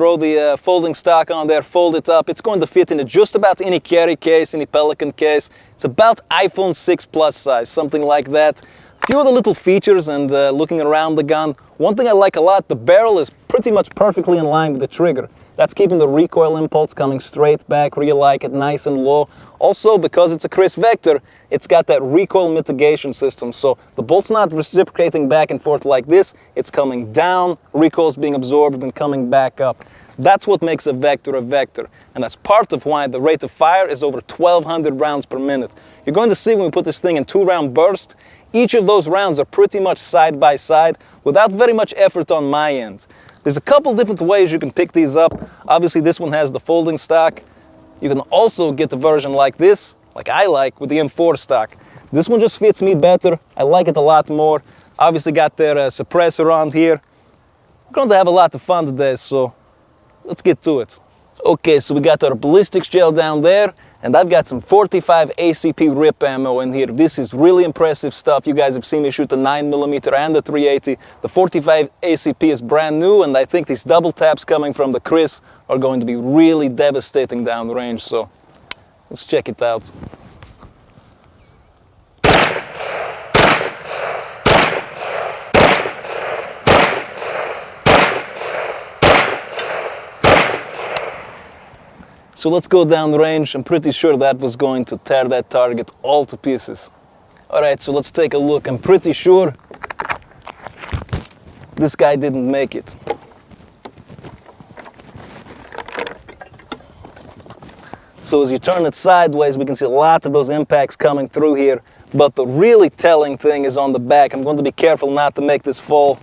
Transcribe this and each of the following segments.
Throw the folding stock on there, fold it up. It's going to fit into just about any carry case, any Pelican case. It's about iPhone 6 Plus size, something like that. A few other little features, and looking around the gun, one thing I like a lot, the barrel is pretty much perfectly in line with the trigger. That's keeping the recoil impulse coming straight back where you like it, nice and low. Also, because it's a Kriss Vector, it's got that recoil mitigation system, so the bolt's not reciprocating back and forth like this. It's coming down, recoil's being absorbed and coming back up. That's what makes a Vector, and that's part of why the rate of fire is over 1,200 rounds per minute. You're going to see when we put this thing in 2-round bursts, each of those rounds are pretty much side by side without very much effort on my end. There's a couple different ways you can pick these up. Obviously this one has the folding stock. You can also get the version like this, like I like, with the M4 stock. This one just fits me better. I like it a lot more. Obviously got their suppressor on here. We're going to have a lot of fun today, so let's get to it. Okay, so we got our ballistics gel down there, and I've got some 45 ACP rip ammo in here. This is really impressive stuff. You guys have seen me shoot the 9mm and the 380. The 45 ACP is brand new, and I think these double taps coming from the Kriss are going to be really devastating downrange, so let's check it out. So let's go down range. I'm pretty sure that was going to tear that target all to pieces. Alright, so let's take a look. I'm pretty sure this guy didn't make it. So as you turn it sideways, we can see a lot of those impacts coming through here. But the really telling thing is on the back. I'm going to be careful not to make this fall.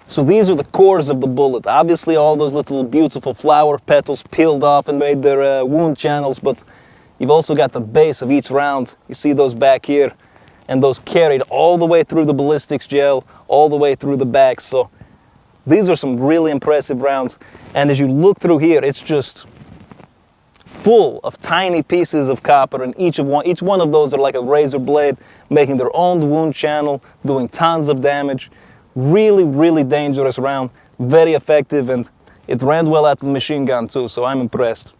So these are the cores of the bullet. Obviously all those little beautiful flower petals peeled off and made their wound channels, but you've also got the base of each round. You see those back here, and those carried all the way through the ballistics gel, all the way through the back. So these are some really impressive rounds. And as you look through here, it's just full of tiny pieces of copper, and each one of those are like a razor blade, making their own wound channel, doing tons of damage. Really, really dangerous round, very effective, and it ran well out of the machine gun too, so I'm impressed.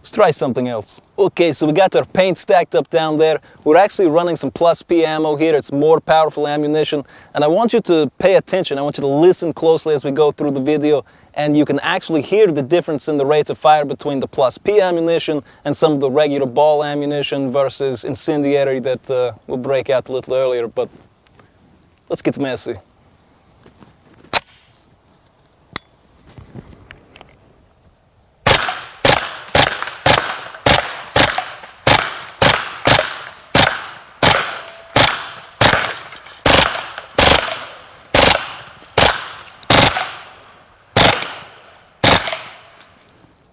Let's try something else. Okay, so we got our paint stacked up down there. We're actually running some Plus P ammo here. It's more powerful ammunition, and I want you to pay attention. I want you to listen closely as we go through the video, and you can actually hear the difference in the rate of fire between the Plus P ammunition and some of the regular ball ammunition versus incendiary that will break out a little earlier, but let's get messy.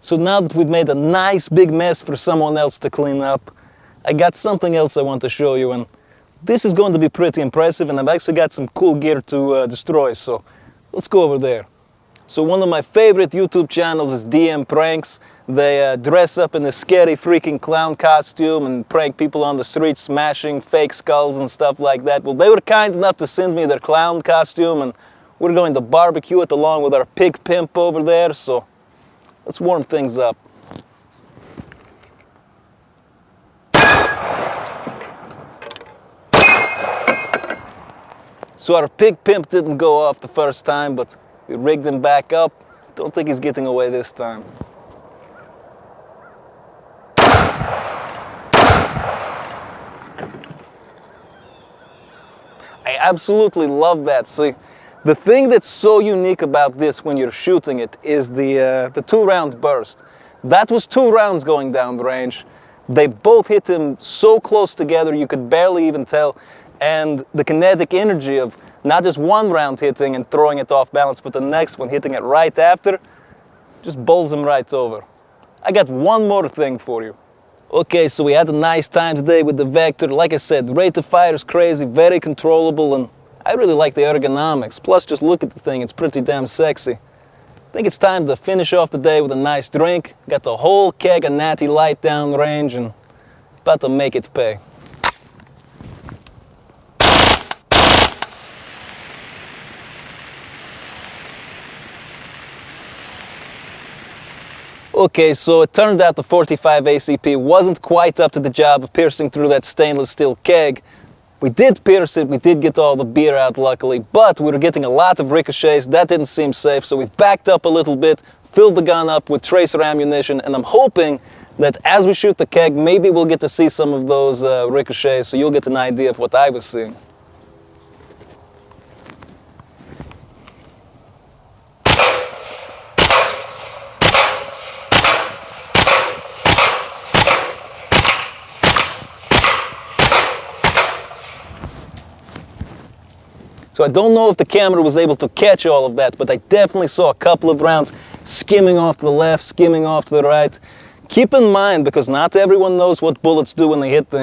So now that we've made a nice big mess for someone else to clean up, I got something else I want to show you, and this is going to be pretty impressive, and I've actually got some cool gear to destroy, so let's go over there. So one of my favorite YouTube channels is DM Pranks. They dress up in a scary freaking clown costume and prank people on the street, smashing fake skulls and stuff like that. Well, they were kind enough to send me their clown costume, and we're going to barbecue it along with our pig pimp over there, so let's warm things up. So our pig pimp didn't go off the first time, but we rigged him back up. Don't think he's getting away this time. I absolutely love that. See, the thing that's so unique about this when you're shooting it is the 2-round burst. That was 2 rounds going down the range. They both hit him so close together you could barely even tell. And the kinetic energy of not just 1 round hitting and throwing it off balance, but the next one hitting it right after, just bowls him right over. I got one more thing for you. Okay, so we had a nice time today with the Vector. Like I said, the rate of fire is crazy, very controllable, and I really like the ergonomics. Plus, just look at the thing, it's pretty damn sexy. I think it's time to finish off the day with a nice drink. Got the whole keg of Natty Light down range and about to make it pay. Okay, so it turned out the 45 ACP wasn't quite up to the job of piercing through that stainless steel keg. We did pierce it, we did get all the beer out luckily, but we were getting a lot of ricochets. That didn't seem safe, so we backed up a little bit, filled the gun up with tracer ammunition, and I'm hoping that as we shoot the keg, maybe we'll get to see some of those ricochets, so you'll get an idea of what I was seeing. So I don't know if the camera was able to catch all of that, but I definitely saw a couple of rounds skimming off to the left, skimming off to the right. Keep in mind, because not everyone knows what bullets do when they hit things.